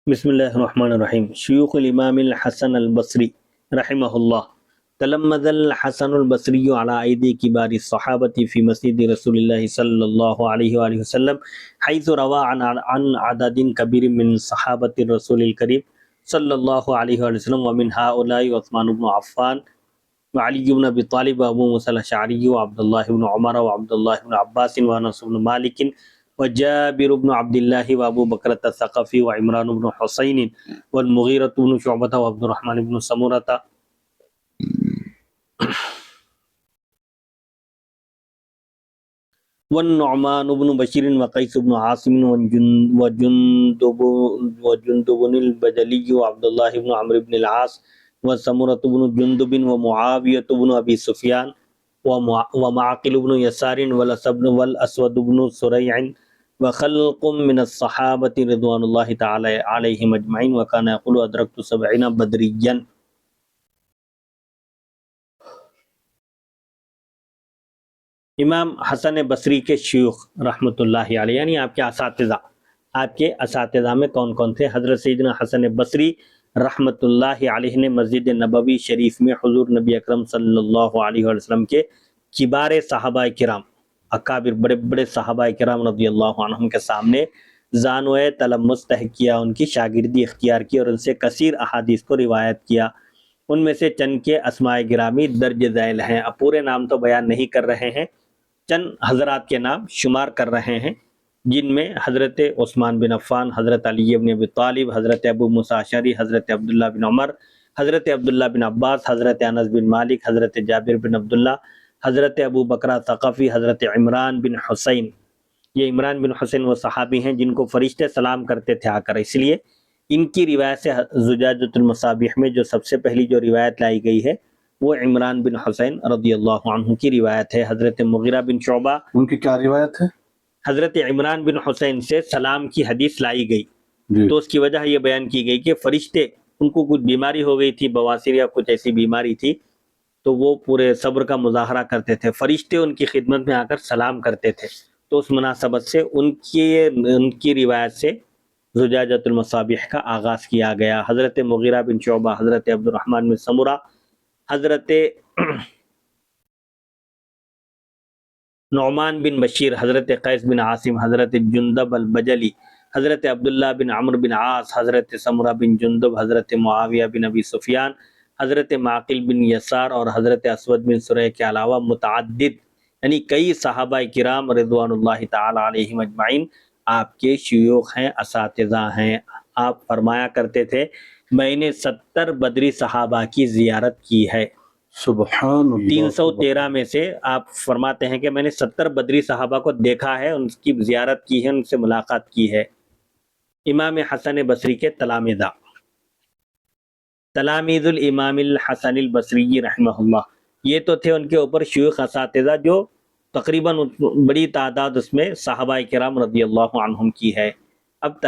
بسم الله الرحمن الرحيم. شيوخ الإمام الحسن البصري رحمه الله. تلمذ الحسن البصري على أيدي كبار الصحابة في مسجد رسول الله صلى الله عليه وآله وسلم، حيث روى عن عدد كبير من صحابة الرسول الكريم صلى الله عليه وآله وسلم، ومن هؤلاء عثمان بن عفان وعلي بن أبي طالب وأبو موسى الأشعري وعبد الله بن عمر وعبد الله بن عباس وأنس بن مالك وجابر بن عبد الله وأبو بكر الثقفي وعمران بن حسين والمغيرة بن شعبة وعبد الرحمن بن سمرة والنعمان بن بشير وقيس بن عاصم وجندب البجلي وعبد الله بن عمرو بن العاص وسمرة بن جندب ومعاوية بن أبي سفيان ومعقل بن يسار والأسود بن سريع وخلق من الصحابة رضوان الله تعالى عليهم أجمعين. وكان يقول أدركت 70 بدريا. امام حسن بصری کے شیوخ رحمۃ اللہ علیہ یعنی آپ کے اساتذہ میں کون کون تھے؟ حضرت سیدنا حسن بصری رحمۃ اللہ علیہ نے مسجد نبوی شریف میں حضور نبی اکرم صلی اللہ علیہ وسلم کے کبار صحابہ کرام، اکابر بڑے بڑے صحابہ کرام رضی اللہ عنہم کے سامنے زانوئے تلمس طے کیا، ان کی شاگردی اختیار کی اور ان سے کثیر احادیث کو روایت کیا. ان میں سے چند کے اسماء گرامی درج ذیل ہیں. اب پورے نام تو بیان نہیں کر رہے ہیں، چند حضرات کے نام شمار کر رہے ہیں، جن میں حضرت عثمان بن عفان، حضرت علی بن ابی طالب، حضرت ابو موسیٰ اشعری، حضرت عبداللہ بن عمر، حضرت عبداللہ بن عباس، حضرت انس بن مالک، حضرت جابر بن عبداللہ، حضرت ابو بکر ثقفی، حضرت عمران بن حسین. یہ عمران بن حسین وہ صحابی ہیں جن کو فرشتے سلام کرتے تھے آ کر، اس لیے ان کی روایت سے زجاجۃ المصابیح میں جو سب سے پہلی جو روایت لائی گئی ہے وہ عمران بن حسین رضی اللہ عنہ کی روایت ہے. حضرت مغیرہ بن شعبہ، ان کی کیا روایت ہے؟ حضرت عمران بن حسین سے سلام کی حدیث لائی گئی جی تو اس کی وجہ یہ بیان کی گئی کہ فرشتے، ان کو کچھ بیماری ہو گئی تھی، بواسیر یا کچھ ایسی بیماری تھی، تو وہ پورے صبر کا مظاہرہ کرتے تھے، فرشتے ان کی خدمت میں آ کر سلام کرتے تھے، تو اس مناسبت سے ان کی روایت سے زجاجۃ المصابیح کا آغاز کیا گیا. حضرت مغیرہ بن شعبہ، حضرت عبد الرحمن بن سمرہ، حضرت نعمان بن بشیر، حضرت قیس بن عاصم، حضرت جندب البجلی، حضرت عبداللہ بن عمرو بن عاص، حضرت سمرہ بن جندب، حضرت معاویہ بن ابی سفیان، حضرت معقل بن یسار اور حضرت اسود بن سریع کے علاوہ متعدد یعنی کئی صحابہ کرام رضوان اللہ تعالی علیہم اجمعین آپ کے شیوخ ہیں، اساتذہ ہیں. آپ فرمایا کرتے تھے میں نے 70 بدری صحابہ کی زیارت کی ہے. سبحان اللہ. 313 میں سے آپ فرماتے ہیں کہ میں نے 70 بدری صحابہ کو دیکھا ہے، ان کی زیارت کی ہے، ان سے ملاقات کی ہے. امام حسن بصری کے تلامید الامام الحسن البصری رحمہ اللہ، یہ تو تھے ان کے اوپر شیوخ اساتذہ جو تقریباً بڑی تعداد اس میں صحابہ کرام رضی اللہ عنہم کی ہے. اب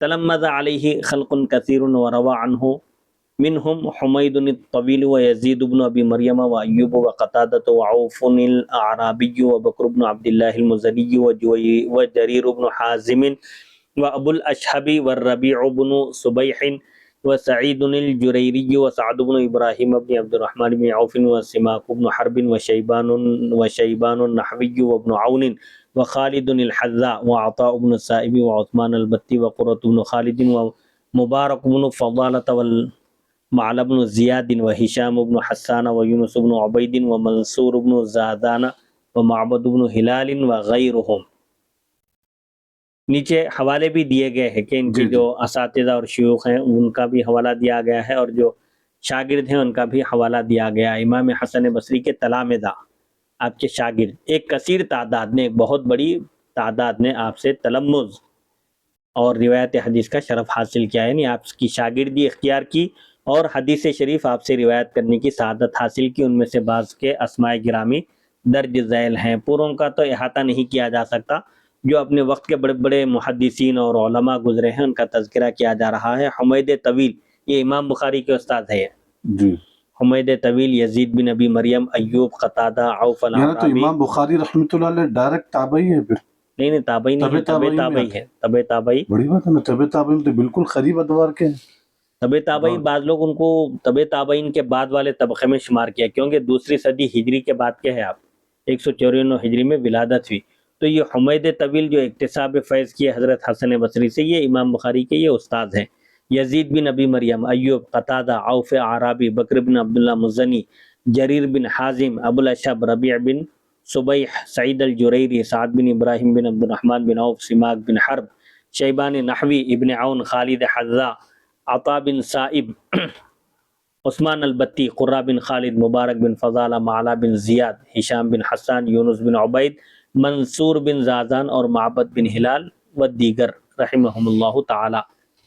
تلمذ علیہ خلق کثیر وروى عنہ منهم حمید الطویل ویزید بن ابی مریم وایوب وقتادۃ وعوف الاعرابی وبکر بن عبد اللہ المزنی وجریر بن حازم وابو الاشہب والربیع بن صبیح وسعید الجریری وسعد بن ابراہیم بن عبد الرحمن بن عوف وسماک بن حرب وشیبان النحوی وابن عون وخالد الحذاء وعطاء بن السائب وعثمان البتی وقرۃ بن خالد ومبارک بن فضالۃ معل بن زیاد وہشام بن حسان ویونس بن عبید ومنصور بن زادان ومعبد بن ہلال وغیرہم. نیچے حوالے بھی دیے گئے ہیں کہ ان کی جو اساتذہ اور شیوخ ہیں ان کا بھی حوالہ دیا گیا ہے اور جو شاگرد ہیں ان کا بھی حوالہ دیا گیا. امام حسن بصری کے تلامذہ، آپ کے شاگرد، ایک کثیر تعداد نے، ایک بہت بڑی تعداد نے آپ سے تلمذ اور روایت حدیث کا شرف حاصل کیا، یعنی آپ کی شاگردی اختیار کی اور حدیث شریف آپ سے روایت کرنے کی سعادت حاصل کی. ان میں سے بعض کے اسماء گرامی درج ذیل ہیں، پوروں کا تو احاطہ نہیں کیا جا سکتا. جو اپنے وقت کے بڑے بڑے محدثین اور علماء گزرے ہیں ان کا تذکرہ کیا جا رہا ہے. حمید طویل، یہ امام بخاری کے استاد ہے جی. حمید طویل، یزید بن ابی مریم، ایوب، قتادہ، عوف یعنی تو الاعرابی. امام بخاری رحمۃ اللہ علیہ ڈائریکٹ تابعی ہے پھر. نہیں نہیں تابعی نہیں ہے، طبع طبع تابعی میں تابعی ہے، طبع تابعی بڑی بات ہے نا، طبع تابعین تو بالکل قریب ادوار کے ہیں۔ طبع تابعی بعض لوگ ان کو طبع تابعین کے بعد والے طبقے میں شمار کیا، کیونکہ دوسری صدی ہجری کے بعد کے ہے آپ، 194 ہجری میں ولادت ہوئی۔ تو یہ حمید طویل جو اکتساب فیض کیے حضرت حسن بصری سے، یہ امام بخاری کے یہ استاد ہیں۔ یزید بن ابی مریم، ایوب، قتادہ، عوف عرابی، بکر بن عبداللہ مزنی، جریر بن حازم، ابو الاشعب ربیع بن صبیح، سعید الجریری، سعد بن ابراہیم بن عبد الرحمن بن عوف، سماک بن حرب، شیبان نحوی، ابن عون، خالد حذا، عطا بن صائب، عثمان البتی، قرہ بن خالد، مبارک بن فضالہ، معلا بن زیاد، ہشام بن حسان، یونس بن عبید، منصور بن زازان اور معبد بن ہلال و دیگر رحمہم اللہ تعالی۔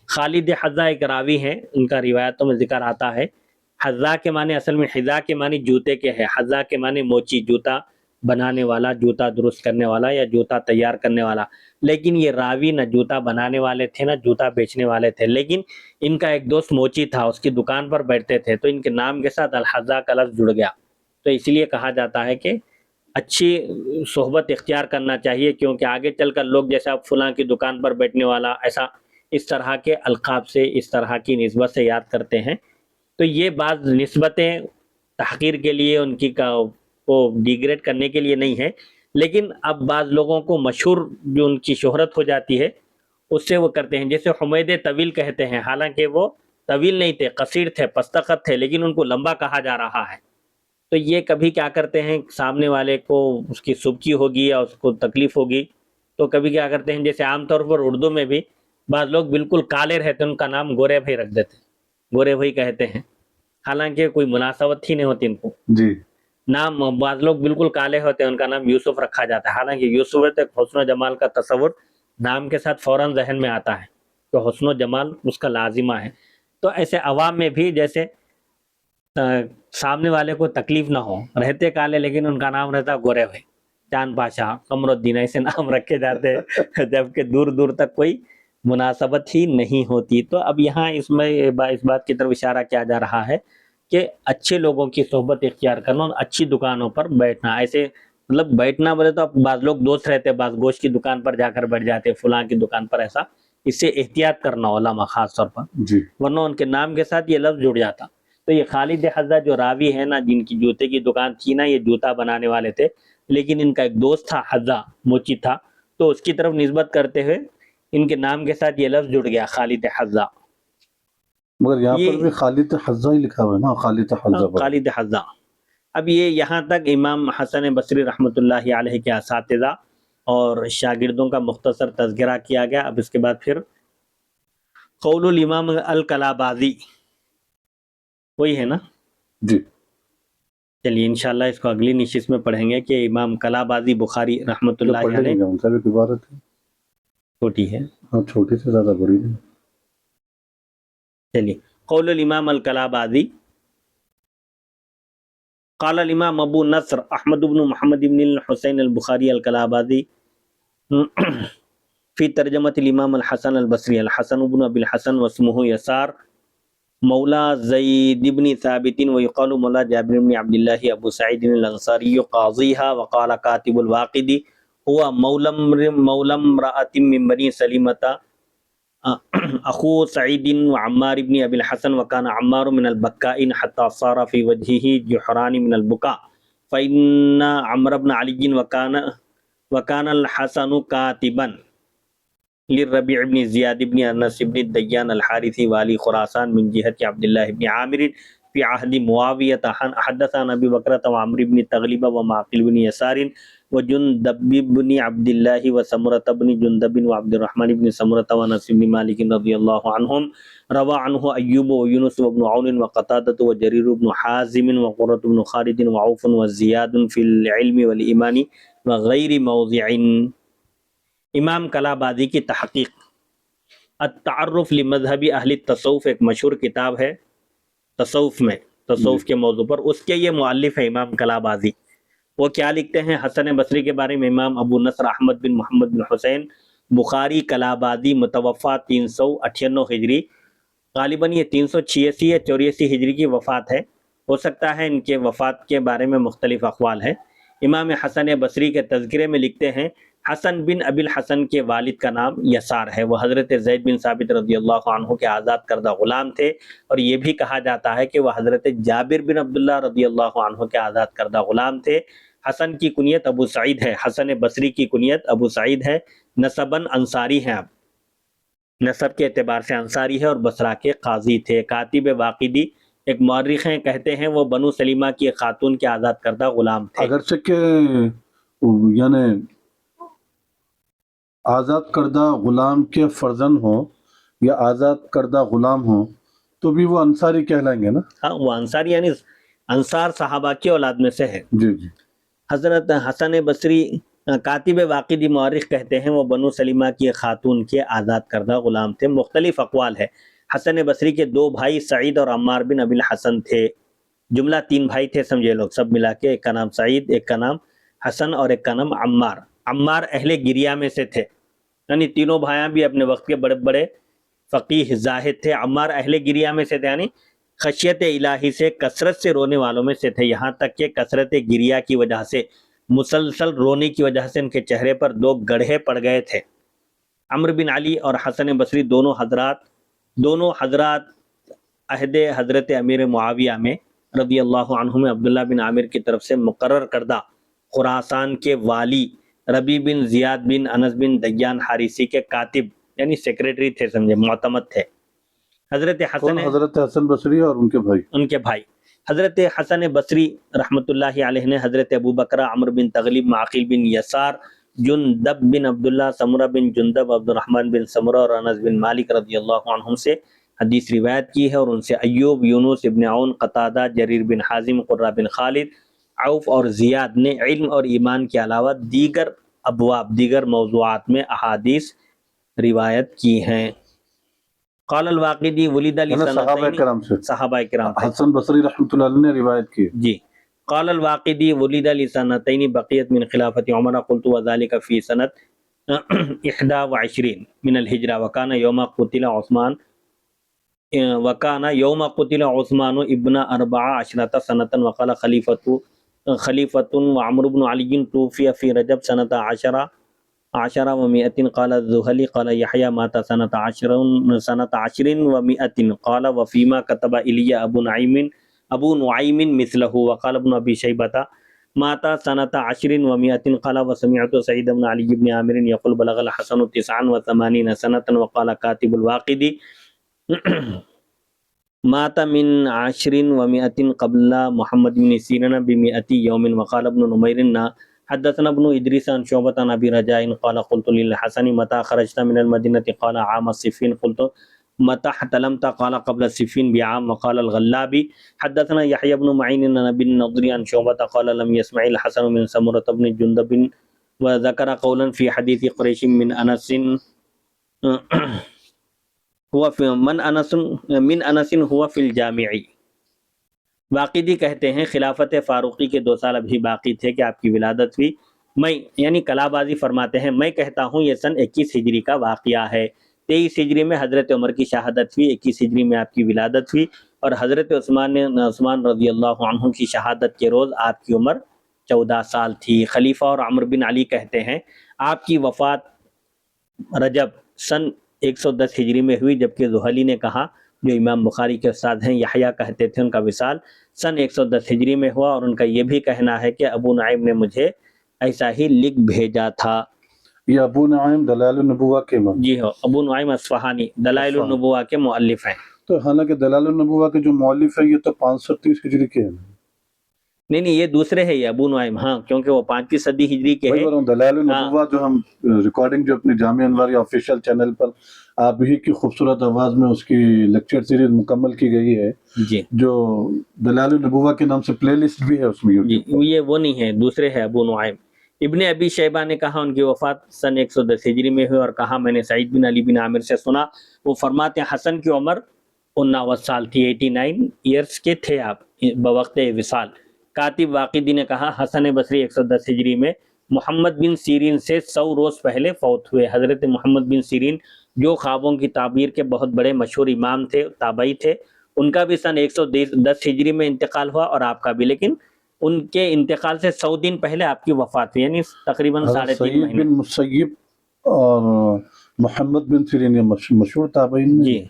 خالد حذا ایک راوی ہیں، ان کا روایتوں میں ذکر آتا ہے۔ حذا کے معنی اصل میں حذا کے معنی جوتے کے ہے، حذا کے معنی موچی، جوتا بنانے والا، جوتا درست کرنے والا یا جوتا تیار کرنے والا۔ لیکن یہ راوی نہ جوتا بنانے والے تھے نہ جوتا بیچنے والے تھے، لیکن ان کا ایک دوست موچی تھا، اس کی دکان پر بیٹھتے تھے، تو ان کے نام کے ساتھ الحذا کا لفظ جڑ گیا۔ تو اس لیے کہا جاتا ہے کہ اچھی صحبت اختیار کرنا چاہیے، کیونکہ آگے چل کر لوگ جیسا اب فلاں کی دکان پر بیٹھنے والا، ایسا اس طرح کے القاب سے، اس طرح کی نسبت سے یاد کرتے ہیں۔ تو یہ بعض نسبتیں تحقیر کے لیے، ان کی کو ڈیگریڈ کرنے کے لیے نہیں ہے، لیکن اب بعض لوگوں کو مشہور جو ان کی شہرت ہو جاتی ہے اس سے وہ کرتے ہیں، جیسے حمید طویل کہتے ہیں، حالانکہ وہ طویل نہیں تھے، قصیر تھے، پستقط تھے، لیکن ان کو لمبا کہا جا رہا ہے۔ تو یہ کبھی کیا کرتے ہیں، سامنے والے کو اس کی سبکی ہوگی یا اس کو تکلیف ہوگی، تو کبھی کیا کرتے ہیں، جیسے عام طور پر اردو میں بھی بعض لوگ بالکل کالے رہتے ہیں، ان کا نام گورے بھائی رکھ دیتے ہیں، گورے بھائی کہتے ہیں، حالانکہ کوئی مناسبت ہی نہیں ہوتی ان کو۔ جی نام بعض لوگ بالکل کالے ہوتے ہیں، ان کا نام یوسف رکھا جاتا ہے، حالانکہ یوسف ہے تو ایک حسن و جمال کا تصور نام کے ساتھ فوراً ذہن میں آتا ہے، تو حسن و جمال اس کا لازمہ ہے۔ تو ایسے عوام میں بھی جیسے سامنے والے کو تکلیف نہ ہو، رہتے کالے لیکن ان کا نام رہتا گورے بھائی، چاند بادشاہ، قمر الدین، ایسے نام رکھے جاتے ہیں، جبکہ دور دور تک کوئی مناسبت ہی نہیں ہوتی۔ تو اب یہاں اس میں اس بات کی طرف اشارہ کیا جا رہا ہے کہ اچھے لوگوں کی صحبت اختیار کرنا اور اچھی دکانوں پر بیٹھنا، ایسے مطلب بیٹھنا بولے تو اب بعض لوگ دوست رہتے، بعض گوشت کی دکان پر جا کر بیٹھ جاتے، فلاں کی دکان پر، ایسا اس سے احتیاط کرنا علماء خاص طور پر، جی ورنہ ان کے نام کے ساتھ یہ لفظ جڑ جاتا۔ تو یہ خالد حذا جو راوی ہے نا، جن کی جوتے کی دکان تھی نا، یہ جوتا بنانے والے تھے، لیکن ان کا ایک دوست تھا حذا، موچی تھا، تو اس کی طرف نسبت کرتے ہوئے ان کے نام کے ساتھ یہ لفظ جڑ گیا، خالد حذا۔ مگر یہاں پر یہ بھی خالد حذا ہی لکھا ہوا ہے نا، خالد حذا پر۔ خالد حذا۔ اب یہ یہاں تک امام حسن بصری رحمۃ اللہ علیہ کے اساتذہ اور شاگردوں کا مختصر تذکرہ کیا گیا۔ اب اس کے بعد پھر قول الامام الکلابازی، وہی ہے نا؟ جی چلیے انشاءاللہ اس کو اگلی نشست میں پڑھیں گے کہ امام کلابازی بخاری رحمۃ جو اللہ پڑھ علیہ، لیں گے ان کا بھی عبارت ہے، چھوٹی ہے، ہاں چھوٹی سے زیادہ بڑی نہیں۔ چلیے قول الامام الکلابازی، قال الامام ابو نصر احمد بن محمد بن الحسین البخاری الکلابازی فی ترجمۃ الامام الحسن البصری، الحسن بن ابی الحسن واسمہ یسار مولا زید بن ثابت ویقال مولا جابر بن عبداللہ ابو سعید الانصاری قاضیها وقال کاتب الواقدی هو مولا امرأة من بنی سلیمۃ اخو سعید وعمار بن ابی الحسن وکان عمار من البکائن حتی صار فی وجهه جحران من البکاء فإن عمر بن علی وکان الحسن کاتبا للربیع بن زیاد بن انس بن الدیان الحارثی والی خراسان من جہت عبداللہ بن عامر فی عہد معاویۃ حدث عن ابی بکرۃ وعمر بن تغلب ومعقل بن یسار وجندب بن عبداللہ وسمرۃ بن جندب وعبد الرحمن بن سمرۃ وانس بن مالک رضی اللہ عنہم روى عنہ ایوب ویونس وابن عون وقتادۃ وجریر بن حازم وقرۃ بن خالد وعوف وزیاد فی العلم والایمان وغیر موضع۔ امام کلابازی کی تحقیق التعرف لمذہب اہل التصوف ایک مشہور کتاب ہے تصوف میں، تصوف کے موضوع پر، اس کے یہ مؤلف ہے امام کلابازی۔ وہ کیا لکھتے ہیں حسن بصری کے بارے میں؟ امام ابو نصر احمد بن محمد بن حسین بخاری کلابازی متوفا 398 ہجری، غالباً یہ 386 یا 84 ہجری کی وفات ہے، ہو سکتا ہے ان کے وفات کے بارے میں مختلف اقوال ہیں۔ امام حسن بصری کے تذکرے میں لکھتے ہیں حسن بن ابی الحسن کے والد کا نام یسار ہے، وہ حضرت زید بن ثابت رضی اللہ عنہ کے آزاد کردہ غلام تھے، اور یہ بھی کہا جاتا ہے کہ وہ حضرت جابر بن عبداللہ رضی اللہ عنہ کے آزاد کردہ غلام تھے۔ حسن کی کنیت ابو سعید ہے، حسن بصری کی کنیت ابو سعید ہے، نسباً انصاری ہیں، آپ نسب کے اعتبار سے انصاری ہے، اور بصرہ کے قاضی تھے۔ کاتب واقدی ایک مورخ ہیں، کہتے ہیں وہ بنو سلیمہ کی ایک خاتون کے آزاد کردہ غلام تھے۔ اگرچہ کہ یعنی آزاد کردہ غلام کے فرزند ہوں یا آزاد کردہ غلام ہوں تو بھی وہ انصاری کہلائیں گے نا؟ ہاں، وہ انصاری یعنی انصار صحابہ کی اولاد میں سے ہے۔ جی جی۔ حضرت حسن بصری کاتب واقدی مورخ کہتے ہیں وہ بنو سلیمہ کی ایک خاتون کے آزاد کردہ غلام تھے۔ مختلف اقوال ہے۔ حسن بصری کے دو بھائی سعید اور عمار بن ابی الحسن تھے، جملہ تین بھائی تھے سمجھے لوگ، سب ملا کے، ایک کا نام سعید، ایک کا نام حسن اور ایک کا نام عمار۔ عمار اہل گریہ میں سے تھے، یعنی تینوں بھائیاں بھی اپنے وقت کے بڑے بڑے فقیہ زاہد تھے۔ عمار اہل گریہ میں سے تھے، یعنی خشیت الہی سے کثرت سے رونے والوں میں سے تھے، یہاں تک کہ کثرت گریہ کی وجہ سے، مسلسل رونے کی وجہ سے ان کے چہرے پر دو گڑھے پڑ گئے تھے۔ عمرو بن علی اور حسن بصری دونوں حضرات عہد حضرت امیر معاویہ میں رضی اللہ عنہ میں عبداللہ بن عامر کی طرف سے مقرر کردہ خراسان کے والی ربیع بن زیاد بن انس بن دیان حارثی کے کاتب یعنی سیکریٹری تھے، سمجھے، معتمد تھے۔ حضرت حسن بصری اور ان کے بھائی حضرت حسن بصری رحمۃ اللہ علیہ نے حضرت ابو بکرہ، عمرو بن تغلب، معقل بن یسار، جندب بن عبداللہ، سمرہ بن جندب، عبد الرحمن بن سمرہ اور انس بن مالک رضی اللہ عنہم سے حدیث روایت کی ہے، اور ان سے ایوب، یونس ابن عون، قتادہ، جریر بن حازم، قرہ بن خالد، عوف اور زیاد نے علم اور ایمان کے علاوہ دیگر ابواب، دیگر موضوعات میں احادیث روایت کی ہیں۔ قال الواقدی ولد صحابہ کرام سے حسن بصری رحمۃ اللہ علیہ نے روایت کی جی۔ قال الواقدی ولد لسنتین بقیت من خلافت عمر قلت وذلك فی سنت 21 من الہجرہ وکان یوم قتل عثمان ابن 14 سنة وقال خلیفۃ وعمر بن علی توفی فی رجب سنة 10 و100 قال الزہلی قال یحییٰ مات سنة 10 و100 قال وفیما کتب الی ابو نعیم مثلہ وقال ابن ابی شیبۃ مات سنة 10 و100 قال وسمعت سعید بن علی بن عامر یقول بلغ الحسن 89 سنة وقال کاتب الواقدی مات من 10 و100 قبل محمد بن سیرین ب100 یوم وقال ابن نمیر حدثنا ابن ادریس عن شعبۃ عن ابی رجاء قال قلت للحسن متى خرجت من المدینة قال عام الصفین قلت متى احتلمت قال قبل الصفین بعام وقال الغلابی حدثنا یحییٰ بن معین عن ابی النضر عن شعبۃ قال لم يسمع الحسن من سمرة بن جندب وذكر قولا في حديث قريش من انس هو في الجامع۔ واقدی کہتے ہیں خلافت فاروقی کے 2 سال ابھی باقی تھے کہ آپ کی ولادت ہوئی۔ میں یعنی کلا بازی فرماتے ہیں، میں کہتا ہوں یہ سن 21 ہجری کا واقعہ ہے۔ 23 ہجری میں حضرت عمر کی شہادت ہوئی، 21 ہجری میں آپ کی ولادت ہوئی، اور حضرت عثمان رضی اللہ عنہ کی شہادت کے روز آپ کی عمر 14 سال تھی۔ خلیفہ اور عمرو بن علی کہتے ہیں آپ کی وفات رجب سن 110 ہجری میں ہوئی، جبکہ زہلی نے کہا، جو امام بخاری کے استاد ہیں، یحییٰ کہتے تھے ان کا وصال سن 110 ہجری میں ہوا، اور ان کا یہ بھی کہنا ہے کہ ابو نعیم نے مجھے ایسا ہی لکھ بھیجا تھا۔ یہ ابو نعیم دلائل النبوہ کے جی ہو، ابو نعیم اصفہانی دلائل النبوہ کے مؤلف ہیں۔ تو حالانکہ دلائل النبوہ کے جو مؤلف ہیں یہ تو 530 ہجری کے ہیں۔ نہیں یہ دوسرے ہیں، یہ ابو نعیم، ہاں، کیونکہ وہ 5ویں صدی ہجری کے ہیں۔ دلائل النبوہ جو ہم ریکارڈنگ جو اپنے جامعہ انوار آفیشیل چینل پر آپ ہی کی خوبصورت آواز میں اس کی لیکچر سیریز مکمل کی گئی ہے جی، جو دلائل النبوہ کے نام سے پلے لسٹ بھی ہے اس میں۔ جی یہ وہ نہیں ہے، دوسرے ہے ابو نعیم۔ ابن ابی شیبہ نے کہا ان کی وفات سن 110 ہجری میں ہوئی، اور کہا میں نے سعید بن علی بن عامر سے سنا، وہ فرماتے ہیں حسن کی عمر 89 سال تھی، 89 ایئرس کے تھے آپ بوقت وصال۔ کاتب واقدی نے کہا حسن بصری 110 ہجری میں محمد بن سیرین سے 100 روز پہلے فوت ہوئے۔ حضرت محمد بن سیرین جو خوابوں کی تعبیر کے بہت بڑے مشہور امام تھے، تابعی تھے، ان کا بھی سن 110 ہجری میں انتقال ہوا، اور آپ کا بھی، لیکن ان کے انتقال سے 100 دن پہلے آپ کی وفات ہوئی، یعنی تقریباً حضرت 3.5 سعید مہینے. بن مسیب اور محمد بن سیرین، یہ مشہور تابعین میں. جی.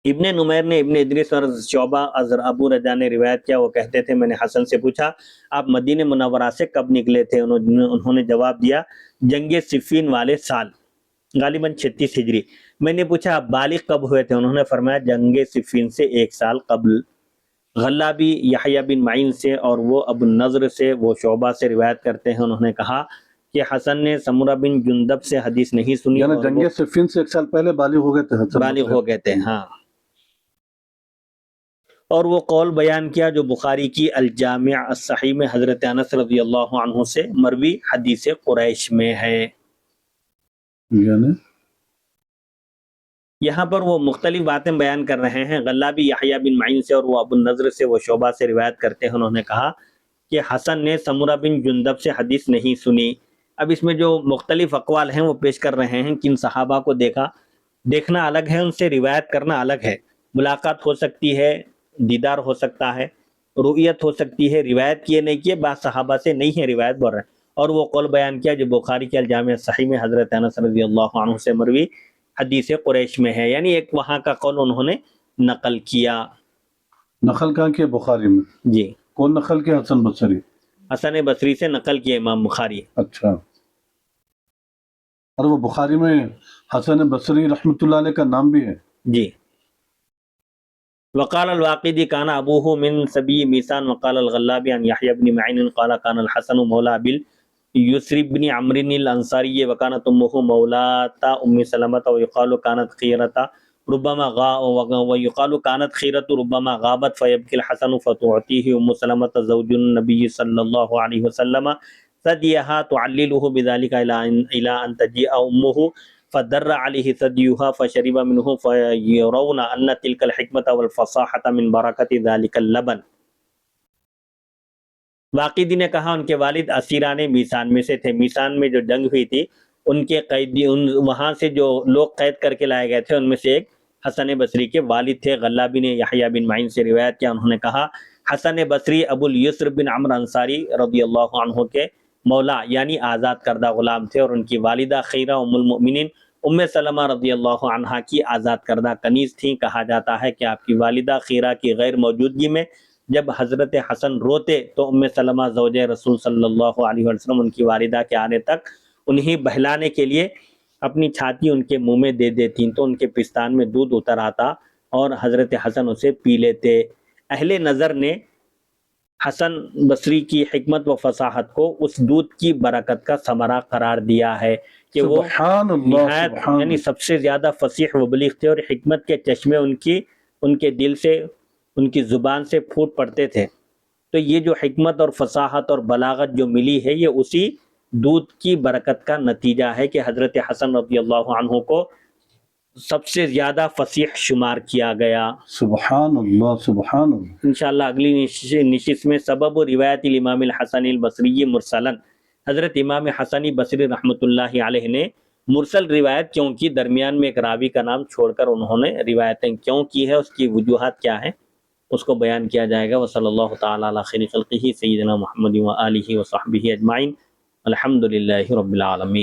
ابن نمیر نے ابن ادریس اور شعبہ از ابو رجا نے روایت کیا، وہ کہتے تھے میں نے حسن سے پوچھا آپ مدینہ منورہ سے کب نکلے تھے؟ انہوں نے جواب دیا جنگ صفین والے سال، غالباً 36 ہجری. میں نے پوچھا آپ بالغ کب ہوئے تھے؟ انہوں نے فرمایا جنگ صفین سے 1 سال قبل. غلابی یحییٰ بن معین سے اور وہ ابو النضر سے، وہ شعبہ سے روایت کرتے ہیں، انہوں نے کہا کہ حسن نے سمرہ بن جندب سے حدیث نہیں سنی یعنی اور جنگ وہ صفین سے 1 سال پہلے بالغ ہو گئے تھے حسن بالغ بصری. ہو گئے تھے. ہاں. اور وہ قول بیان کیا جو بخاری کی الجامع الصحیح میں حضرت انس رضی اللہ عنہ سے مروی حدیث قریش میں ہے. یعنی یہاں پر وہ مختلف باتیں بیان کر رہے ہیں. غلابی یحییٰ بن معین سے اور وہ ابو النضر سے، وہ شعبہ سے روایت کرتے ہیں، انہوں نے کہا کہ حسن نے سمرہ بن جندب سے حدیث نہیں سنی. اب اس میں جو مختلف اقوال ہیں وہ پیش کر رہے ہیں. کن صحابہ کو دیکھنا الگ ہے، ان سے روایت کرنا الگ ہے. ملاقات ہو سکتی ہے، دیدار ہو سکتا ہے، رؤیت ہو سکتی ہے، روایت کیے نہیں کیے بعض صحابہ سے نہیں ہے روایت بول رہے ہیں. اور وہ قول بیان کیا جو بخاری کے الجامع صحیح میں حضرت انس رضی اللہ عنہ سے مروی حدیث قریش میں ہے، یعنی ایک وہاں کا قول انہوں نے نقل کیا. نقل کہاں کیا؟ بخاری میں. جی. کون نقل کیا؟ حسن بصری. حسن بصری سے نقل کیا امام بخاری. اچھا. اور وہ بخاری میں حسن بصری رحمۃ اللہ علیہ کا نام بھی ہے. جی. وقال الواقدی کان ابوہ من سبی میسان وقال الغلابی عن یحییٰ بن معین قال کان الحسن مولا باليسر بن عمرو الانصاری وكانت امه مولاة ام سلمة ويقال كانت خيرة ويقال كانت خيرة ربما غابت فيبكي الحسن فتعطيه ام سلمة زوج النبي صلى الله عليه وسلم ثديها تعلله بذلك الى ان تجيء امه فدر عليه ثديها فشرب منه فيرون ان تلك الحكمة والفصاحة من بركة ذلك اللبن. واقدی نے کہا ان کے والد اسیران میسان میں سے تھے. میسان میں جو جنگ ہوئی تھی ان کے قیدی وہاں سے جو لوگ قید کر کے لائے گئے تھے ان میں سے ایک حسن بصری کے والد تھے. غلابی نے یحییٰ بن معین سے روایت کیا، انہوں نے کہا حسن بصری ابو الیسر بن عمرو انصاری رضی اللہ عنہ کے مولا یعنی آزاد کردہ غلام تھے، اور ان کی والدہ خیرہ ام المؤمنین ام سلمہ رضی اللہ عنہا کی آزاد کردہ کنیز تھیں. کہا جاتا ہے کہ آپ کی والدہ خیرہ کی غیر موجودگی میں جب حضرت حسن روتے تو ام سلمہ زوجہ رسول صلی اللہ علیہ وسلم ان کی والدہ کے آنے تک انہیں بہلانے کے لیے اپنی چھاتی ان کے منہ میں دے دیتی تو ان کے پستان میں دودھ اتر آتا اور حضرت حسن اسے پی لیتے. اہل نظر نے حسن بصری کی حکمت و فصاحت کو اس دودھ کی برکت کا ثمرہ قرار دیا ہے کہ وہ سبحان اللہ، نہایت سبحان یعنی اللہ. سب سے زیادہ فصیح و بلیغ تھے، اور حکمت کے چشمے ان کے دل سے، ان کی زبان سے پھوٹ پڑتے تھے. تو یہ جو حکمت اور فصاحت اور بلاغت جو ملی ہے یہ اسی دودھ کی برکت کا نتیجہ ہے کہ حضرت حسن رضی اللہ عنہ کو سب سے زیادہ فصیح شمار کیا گیا. سبحان اللہ، سبحان اللہ. انشاءاللہ اگلی نشست میں سبب و روایت الامام الحسن البصری مرسلن، حضرت امام حسنی بصری رحمۃ اللہ علیہ نے مرسل روایت کیوں کی، درمیان میں ایک راوی کا نام چھوڑ کر انہوں نے روایتیں کیوں کی ہے، اس کی وجوہات کیا ہیں، اس کو بیان کیا جائے گا. وصلی اللہ تعالی علی خیر خلقہ سیدنا محمد و آلہ و صحبہ اجمعین. الحمد للہ رب العالمین.